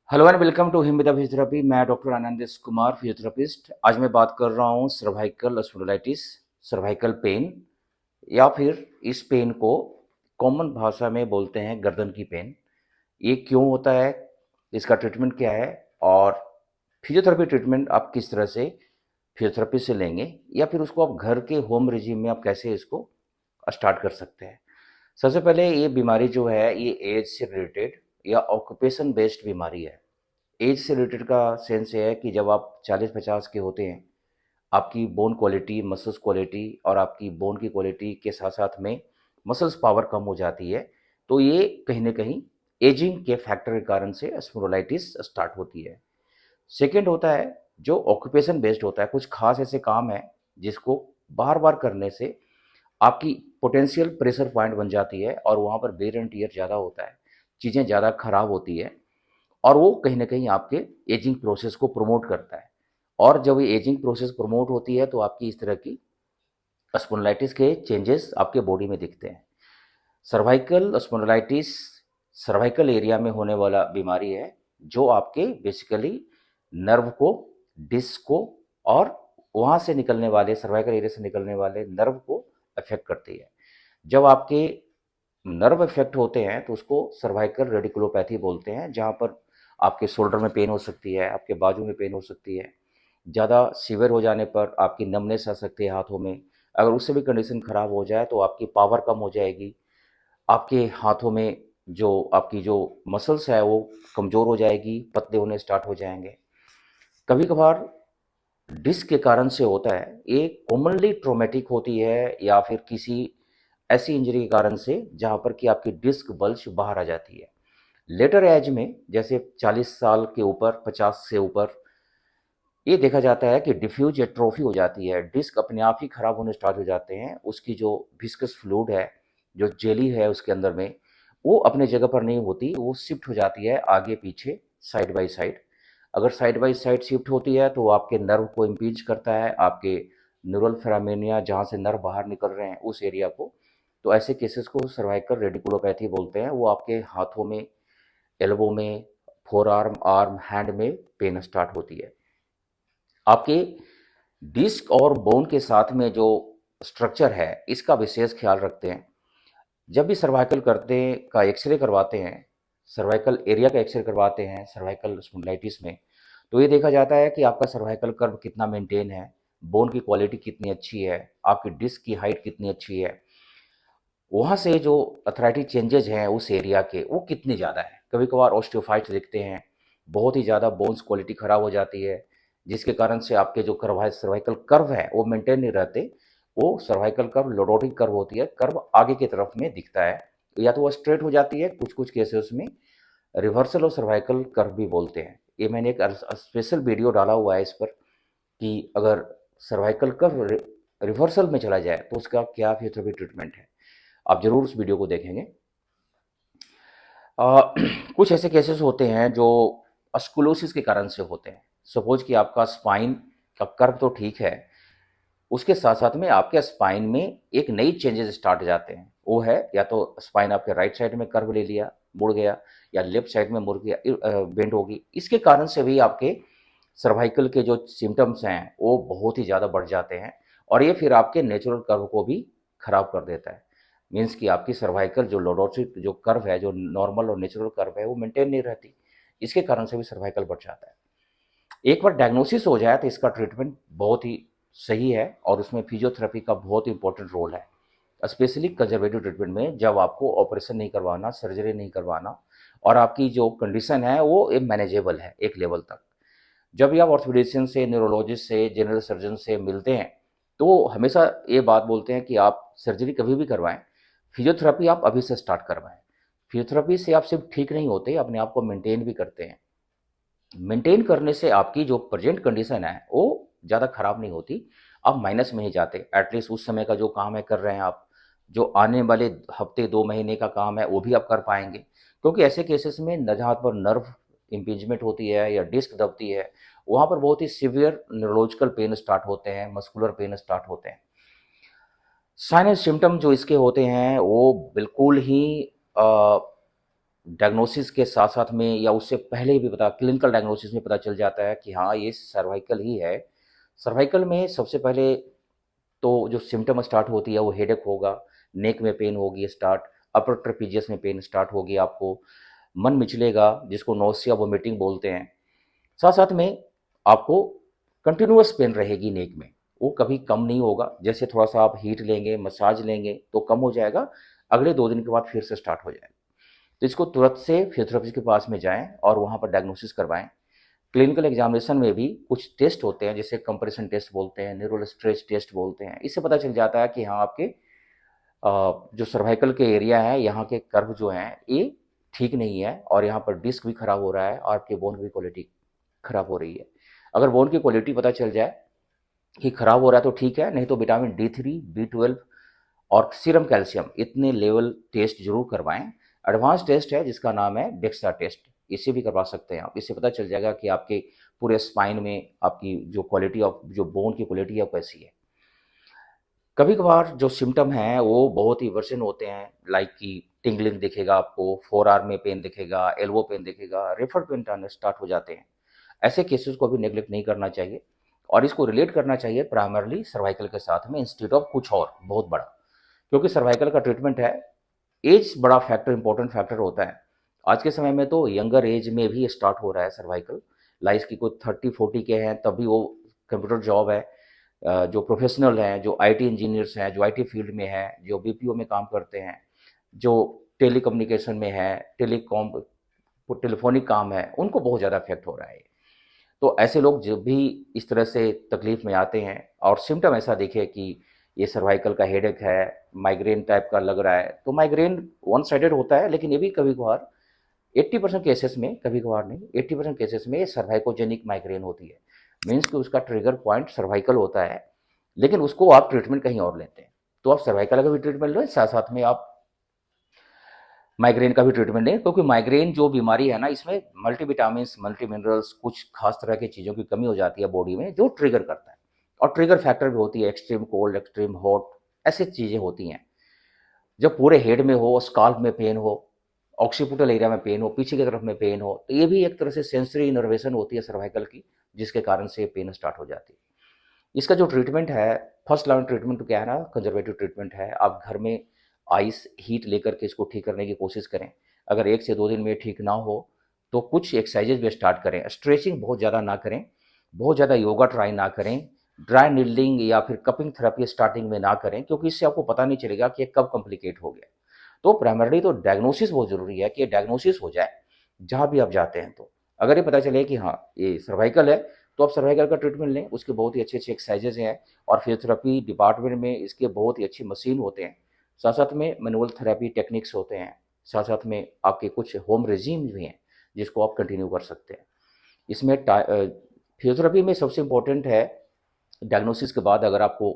Hello and welcome to him with physiotherapy. मैं doctor Anandesh Kumar, physiotherapist. आज मैं बात कर रहा हूँ सर्वाइकल स्पॉन्डिलाइटिस, सर्वाइकल पेन, या फिर इस पेन को कॉमन भाषा में बोलते हैं गर्दन की पेन। ये क्यों होता है, इसका ट्रीटमेंट क्या है, और फिजियोथेरेपी ट्रीटमेंट आप किस तरह से फिजियोथेरेपी से लेंगे, या फिर उसको आप घर के होम रिजीम में आप कैसे इसको स्टार्ट कर सकते हैं। सबसे पहले ये बीमारी जो है ये एज से रिलेटेड या ऑक्यूपेशन बेस्ड बीमारी है। एज से रिलेटेड का सेंस ये है कि जब आप 40-50 के होते हैं, आपकी बोन क्वालिटी, मसल्स क्वालिटी और आपकी बोन की क्वालिटी के साथ साथ में मसल्स पावर कम हो जाती है। तो ये कहीं न कहीं एजिंग के फैक्टर के कारण से स्पॉन्डिलाइटिस स्टार्ट होती है। सेकंड होता है जो ऑक्यूपेशन बेस्ड होता है, कुछ खास ऐसे काम हैं जिसको बार-बार करने से आपकी पोटेंशियल प्रेशर पॉइंट बन जाती है और वहाँ पर वेयर एंड टियर ज़्यादा होता है, चीज़ें ज़्यादा खराब होती है और वो कहीं न कहीं आपके एजिंग प्रोसेस को प्रमोट करता है। और जब ये एजिंग प्रोसेस प्रमोट होती है तो आपकी इस तरह की स्पॉन्डिलाइटिस के चेंजेस आपके बॉडी में दिखते हैं। सर्वाइकल स्पॉन्डिलाइटिस सर्वाइकल एरिया में होने वाला बीमारी है जो आपके बेसिकली नर्व को, डिस्क को और वहाँ से निकलने वाले सर्वाइकल एरिया से निकलने वाले नर्व को अफेक्ट करती है। जब आपके नर्व इफेक्ट होते हैं तो उसको सर्वाइकल रेडिकुलोपैथी बोलते हैं, जहाँ पर आपके शोल्डर में पेन हो सकती है, आपके बाजू में पेन हो सकती है। ज़्यादा सीवियर हो जाने पर आपकी नमनेस आ सकती है हाथों में। अगर उससे भी कंडीशन ख़राब हो जाए तो आपकी पावर कम हो जाएगी। आपके हाथों में जो आपकी जो मसल्स है वो कमज़ोर हो जाएगी, पतले होने स्टार्ट हो जाएंगे। कभी कभार डिस्क के कारण से होता है, ये कॉमनली ट्रॉमेटिक होती है या फिर किसी ऐसी इंजरी के कारण से जहाँ पर कि आपकी डिस्क बल्ज बाहर आ जाती है। लेटर एज में जैसे 40 साल के ऊपर, 50 से ऊपर, ये देखा जाता है कि डिफ्यूज एट्रोफी हो जाती है, डिस्क अपने आप ही खराब होने स्टार्ट हो जाते हैं। उसकी जो विस्कस फ्लूइड है, जो जेली है उसके अंदर में, वो अपने जगह पर नहीं होती, वो शिफ्ट हो जाती है आगे पीछे, साइड बाय साइड। अगर साइड बाय साइड शिफ्ट होती है तो वो आपके नर्व को इम्पीच करता है, आपके न्यूरल फोरामेनिया जहाँ से नर्व बाहर निकल रहे हैं उस एरिया को। तो ऐसे केसेस को सर्वाइकल रेडिकुलोपैथी बोलते हैं। वो आपके हाथों में, एल्बो में, फोर आर्म, आर्म, हैंड में पेन स्टार्ट होती है। आपके डिस्क और बोन के साथ में जो स्ट्रक्चर है इसका विशेष ख्याल रखते हैं। जब भी सर्वाइकल करते का एक्सरे करवाते हैं, सर्वाइकल एरिया का एक्सरे करवाते हैं सर्वाइकल स्पॉन्डिलाइटिस में, तो ये देखा जाता है कि आपका सर्वाइकल कर्व कितना मेंटेन है, बोन की क्वालिटी कितनी अच्छी है, आपकी डिस्क की हाइट कितनी अच्छी है, वहाँ से जो अथराइटिक चेंजेज हैं उस एरिया के वो कितने ज़्यादा हैं। कभी कभार ऑस्टियोफाइट्स दिखते हैं, बहुत ही ज़्यादा बोन्स क्वालिटी ख़राब हो जाती है, जिसके कारण से आपके जो सर्वाइकल कर्व है वो मेंटेन नहीं रहते। वो सर्वाइकल कर्व लोडोटिक कर्व होती है, कर्व आगे की तरफ में दिखता है, या तो वो स्ट्रेट हो जाती है, कुछ कुछ केसेस में रिवर्सल और सर्वाइकल कर्व भी बोलते हैं। ये मैंने एक स्पेशल वीडियो डाला हुआ है इस पर कि अगर सर्वाइकल कर्व रिवर्सल में चला जाए तो उसका क्या फिजियोथेरेपी ट्रीटमेंट है। आप ज़रूर उस वीडियो को देखेंगे। कुछ ऐसे केसेस होते हैं जो स्क्लोसिस के कारण से होते हैं। सपोज कि आपका स्पाइन का कर्व तो ठीक है, उसके साथ साथ में आपके स्पाइन में एक नई चेंजेस स्टार्ट हो जाते हैं। वो है या तो स्पाइन आपके राइट साइड में कर्व ले लिया, मुड़ गया, या लेफ्ट साइड में मुड़ गया, बेंड होगी। इसके कारण से भी आपके सर्वाइकल के जो सिम्टम्स हैं वो बहुत ही ज़्यादा बढ़ जाते हैं, और ये फिर आपके नेचुरल कर्व को भी खराब कर देता है। मीन्स कि आपकी सर्वाइकल जो लॉर्डोसिक जो कर्व है, जो नॉर्मल और नेचुरल कर्व है, वो मेंटेन नहीं रहती। इसके कारण से भी सर्वाइकल बढ़ जाता है। एक बार डायग्नोसिस हो जाए तो इसका ट्रीटमेंट बहुत ही सही है और उसमें फिजियोथेरेपी का बहुत इंपॉर्टेंट रोल है, स्पेशली कंजर्वेटिव ट्रीटमेंट में, जब आपको ऑपरेशन नहीं करवाना, सर्जरी नहीं करवाना, और आपकी जो कंडीशन है वो एक मैनेजेबल है एक लेवल तक। जब भी आप ऑर्थोपेडिशियन से, न्यूरोलॉजिस्ट से, जनरल सर्जन से मिलते हैं तो हमेशा ये बात बोलते हैं कि आप सर्जरी कभी भी करवाएं, फिजियोथेरेपी आप अभी से स्टार्ट करवाएं। फिजियोथेरेपी से आप सिर्फ ठीक नहीं होते, अपने आप को मेंटेन भी करते हैं। मेंटेन करने से आपकी जो प्रेजेंट कंडीशन है वो ज़्यादा खराब नहीं होती, आप माइनस में ही जाते। एटलीस्ट उस समय का जो काम है कर रहे हैं आप, जो आने वाले हफ्ते 2 महीने का काम है वो भी आप कर पाएंगे। क्योंकि ऐसे केसेस में न जहाँ पर नर्व इम्पीजमेंट होती है या डिस्क दबती है, वहाँ पर बहुत ही सिवियर न्यूरोलॉजिकल पेन स्टार्ट होते हैं, मस्कुलर पेन स्टार्ट होते हैं। साइनस सिम्टम जो इसके होते हैं वो बिल्कुल ही डायग्नोसिस के साथ-साथ में या उससे पहले भी पता क्लिनिकल डायग्नोसिस में पता चल जाता है कि हाँ, ये सर्वाइकल ही है। सर्वाइकल में सबसे पहले तो जो सिम्पटम स्टार्ट होती है वो हेडेक होगा, नेक में पेन होगी स्टार्ट, अपर ट्रेपीजियस में पेन स्टार्ट होगी आपको, मन मिचलेगा जिसको नोसिया वोमिटिंग बोलते हैं। साथ-साथ में आपको कंटिन्यूअस पेन रहेगी नेक में, वो कभी कम नहीं होगा। जैसे थोड़ा-सा आप हीट लेंगे, मसाज लेंगे तो कम हो जाएगा, अगले 2 दिन के बाद फिर से स्टार्ट हो जाएगा। तो इसको तुरंत से फिजियोथेरेपिस्ट के पास में जाएँ और वहाँ पर डायग्नोसिस करवाएँ। क्लिनिकल एग्जामिनेशन में भी कुछ टेस्ट होते हैं, जैसे कंपैरिजन टेस्ट बोलते हैं, न्यूरल स्ट्रेस टेस्ट बोलते हैं। इससे पता चल जाता है कि हाँ, आपके जो सर्वाइकल के एरिया है, यहाँ के कर्व जो हैं, ये ठीक नहीं है और यहाँ पर डिस्क भी खराब हो रहा है और आपके बोन की क्वालिटी खराब हो रही है। अगर बोन की क्वालिटी पता चल जाए कि खराब हो रहा है तो ठीक है, नहीं तो विटामिन D3, B12 और सीरम कैल्शियम इतने लेवल टेस्ट जरूर करवाएं। एडवांस टेस्ट है जिसका नाम है डेक्सा टेस्ट, इसे भी करवा सकते हैं आप। इससे पता चल जाएगा कि आपके पूरे स्पाइन में आपकी जो क्वालिटी ऑफ जो बोन की क्वालिटी है वो कैसी है। कभी कभार जो सिम्टम हैं वो बहुत ही वर्सन होते हैं, लाइक कि टिंगलिंग दिखेगा आपको, फोर आर्म में पेन दिखेगा, एल्बो पेन दिखेगा, रेफर पेन आने स्टार्ट हो जाते हैं। ऐसे केसेस को भी नेग्लेक्ट नहीं करना चाहिए और इसको रिलेट करना चाहिए प्राइमरली सर्वाइकल के साथ में इंस्टेड ऑफ कुछ और बहुत बड़ा, क्योंकि सर्वाइकल का ट्रीटमेंट है। एज बड़ा फैक्टर, इंपॉर्टेंट फैक्टर होता है। आज के समय में तो यंगर एज में भी स्टार्ट हो रहा है सर्वाइकल। लाइफ की कोई 30-40 के हैं तब भी वो कंप्यूटर जॉब है। जो प्रोफेशनल हैं, जो आईटी इंजीनियर्स हैं, जो आईटी फील्ड में हैं, जो बीपीओ में काम करते हैं, जो टेली कम्युनिकेशन में है, टेलीकॉम टेलीफोनिक काम है, उनको बहुत ज़्यादा इफेक्ट हो रहा है। तो ऐसे लोग जब भी इस तरह से तकलीफ में आते हैं और सिम्टम ऐसा दिखे कि ये सर्वाइकल का हेडेक है, माइग्रेन टाइप का लग रहा है, तो माइग्रेन वन साइडेड होता है, लेकिन ये भी कभी कभार 80% केसेस में, कभी कभार नहीं, 80% केसेस में सर्वाइकोजेनिक माइग्रेन होती है। मीन्स कि उसका ट्रिगर पॉइंट सर्वाइकल होता है, लेकिन उसको आप ट्रीटमेंट कहीं और लेते हैं। तो आप सर्वाइकल का भी ट्रीटमेंट लें, साथ साथ में आप माइग्रेन का भी ट्रीटमेंट है, क्योंकि माइग्रेन जो बीमारी है ना, इसमें मल्टीविटामिन, मल्टी मिनरल्स, कुछ खास तरह की चीज़ों की कमी हो जाती है बॉडी में, जो ट्रिगर करता है। और ट्रिगर फैक्टर भी होती है, एक्सट्रीम कोल्ड, एक्सट्रीम हॉट, ऐसी चीज़ें होती हैं। जब पूरे हेड में हो, स्काल्प में पेन हो, ऑक्सीपिटल एरिया में पेन हो, पीछे की तरफ में पेन हो, तो ये भी एक तरह से सेंसरी इनर्वेशन होती है सर्वाइकल की, जिसके कारण से पेन स्टार्ट हो जाती है। इसका जो ट्रीटमेंट है, फर्स्ट लाइन ट्रीटमेंट तो क्या है ना, कंजर्वेटिव ट्रीटमेंट है। आप घर में आइस हीट लेकर के इसको ठीक करने की कोशिश करें। अगर 1 से 2 दिन में ठीक ना हो तो कुछ एक्सरसाइजेज भी स्टार्ट करें। स्ट्रेचिंग बहुत ज़्यादा ना करें, बहुत ज़्यादा योगा ट्राई ना करें, ड्राई नीडलिंग या फिर कपिंग थेरेपी स्टार्टिंग में ना करें, क्योंकि इससे आपको पता नहीं चलेगा कि ये कब कॉम्प्लिकेट हो गया। तो प्राइमरली तो डायग्नोसिस बहुत ज़रूरी है कि ये डायग्नोसिस हो जाए जहाँ भी आप जाते हैं। तो अगर ये पता चले कि हाँ, ये सर्वाइकल है, तो आप सर्वाइकल का ट्रीटमेंट लें। उसके बहुत ही अच्छे अच्छे एक्सरसाइजेज हैं और फिजियोथेरेपी डिपार्टमेंट में इसके बहुत ही अच्छी मशीन होते हैं। साथ साथ में मैनुअल थेरेपी टेक्निक्स होते हैं। साथ साथ में आपके कुछ होम रेजीम भी हैं जिसको आप कंटिन्यू कर सकते हैं। इसमें फिजियोथेरेपी में सबसे इम्पोर्टेंट है, डायग्नोसिस के बाद अगर आपको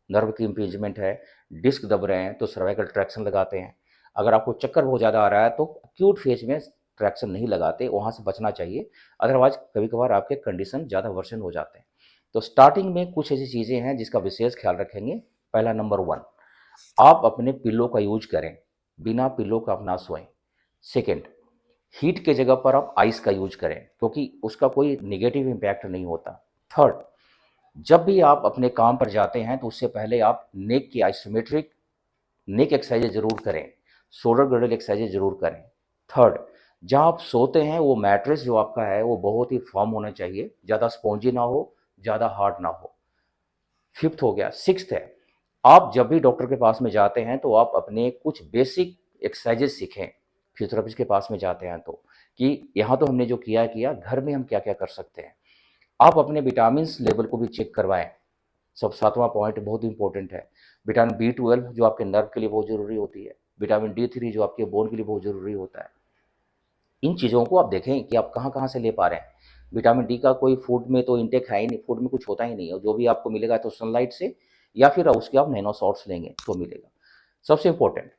नर्व की इम्पेंजमेंट है, डिस्क दब रहे हैं, तो सर्वाइकल ट्रैक्शन लगाते हैं। अगर आपको चक्कर बहुत ज़्यादा आ रहा है तो एक्यूट फेज में ट्रैक्शन नहीं लगाते, वहाँ से बचना चाहिए। अदरवाइज कभी कभार आपके कंडीशन ज़्यादा वर्सन हो जाते हैं। तो स्टार्टिंग में कुछ ऐसी चीज़ें हैं जिसका विशेष ख्याल रखेंगे। पहला, नंबर 1, आप अपने पिल्लो का यूज करें, बिना पिल्लो का आप ना सोएं। सेकेंड, हीट के जगह पर आप आइस का यूज करें, क्योंकि उसका कोई निगेटिव इम्पैक्ट नहीं होता। थर्ड, जब भी आप अपने काम पर जाते हैं तो उससे पहले आप नेक की आइसोमेट्रिक नेक एक्सरसाइजेज जरूर करें, शोल्डर गिर्डल एक्सरसाइजेज जरूर करें। थर्ड, जहाँ आप सोते हैं वो मैट्रेस जो आपका है वो बहुत ही फर्म होना चाहिए, ज़्यादा स्पॉन्जी ना हो, ज़्यादा हार्ड ना हो। फिफ्थ हो गया। सिक्स्थ है, आप जब भी डॉक्टर के पास में जाते हैं तो आप अपने कुछ बेसिक एक्सरसाइजेज सीखें। फिजियोथेरेपिस्ट के पास में जाते हैं तो, कि यहाँ तो हमने जो किया किया, घर में हम क्या क्या कर सकते हैं। आप अपने विटामिन लेवल को भी चेक करवाएं। सब 7वां पॉइंट बहुत इंपॉर्टेंट है। विटामिन B12 जो आपके नर्व के लिए बहुत ज़रूरी होती है, विटामिन D3 जो आपके बोन के लिए बहुत ज़रूरी होता है। इन चीज़ों को आप देखें कि आप कहाँ कहाँ से ले पा रहे हैं। विटामिन डी का कोई फूड में तो इंटेक है ही नहीं, फूड में कुछ होता ही नहीं है। जो भी आपको मिलेगा तो सनलाइट से, या फिर उसके आप नैनो शॉट्स लेंगे तो मिलेगा। सबसे इम्पोर्टेंट,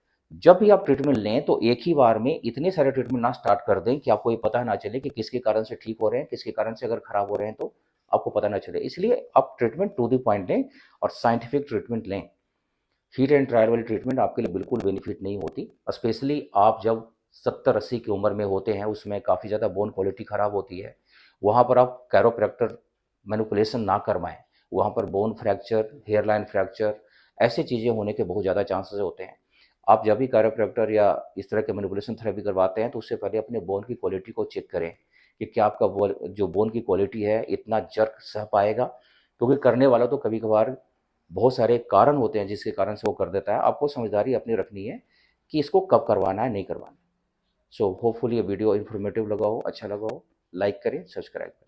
जब भी आप ट्रीटमेंट लें तो एक ही बार में इतने सारे ट्रीटमेंट ना स्टार्ट कर दें कि आपको ये पता ना चले कि किसके कारण से ठीक हो रहे हैं, किसके कारण से अगर खराब हो रहे हैं तो आपको पता ना चले। इसलिए आप ट्रीटमेंट टू द पॉइंट लें और साइंटिफिक ट्रीटमेंट लें। हीट एंड ट्रायल वाली ट्रीटमेंट आपके लिए बिल्कुल बेनिफिट नहीं होती, स्पेशली आप जब 70-80 की उम्र में होते हैं, उसमें काफ़ी ज़्यादा बोन क्वालिटी ख़राब होती है, वहाँ पर आप कैरोप्रैक्टर मैनिपुलेशन ना करवाएँ। वहाँ पर बोन फ्रैक्चर, हेयरलाइन फ्रैक्चर ऐसी चीज़ें होने के बहुत ज़्यादा चांसेस होते हैं। आप जब भी कैरोप्रैक्टर या इस तरह के मैनिपुलेशन थेरेपी करवाते हैं तो उससे पहले अपने बोन की क्वालिटी को चेक करें कि क्या आपका जो बोन की क्वालिटी है इतना जर्क सह पाएगा, क्योंकि करने वाला तो कभी कभार बहुत सारे कारण होते हैं जिसके कारण से वो कर देता है। आपको समझदारी अपनी रखनी है कि इसको कब करवाना है, नहीं करवाना। सो होपफुली ये वीडियो इन्फॉर्मेटिव लगा हो, अच्छा लगा हो, लाइक करें, सब्सक्राइब करें।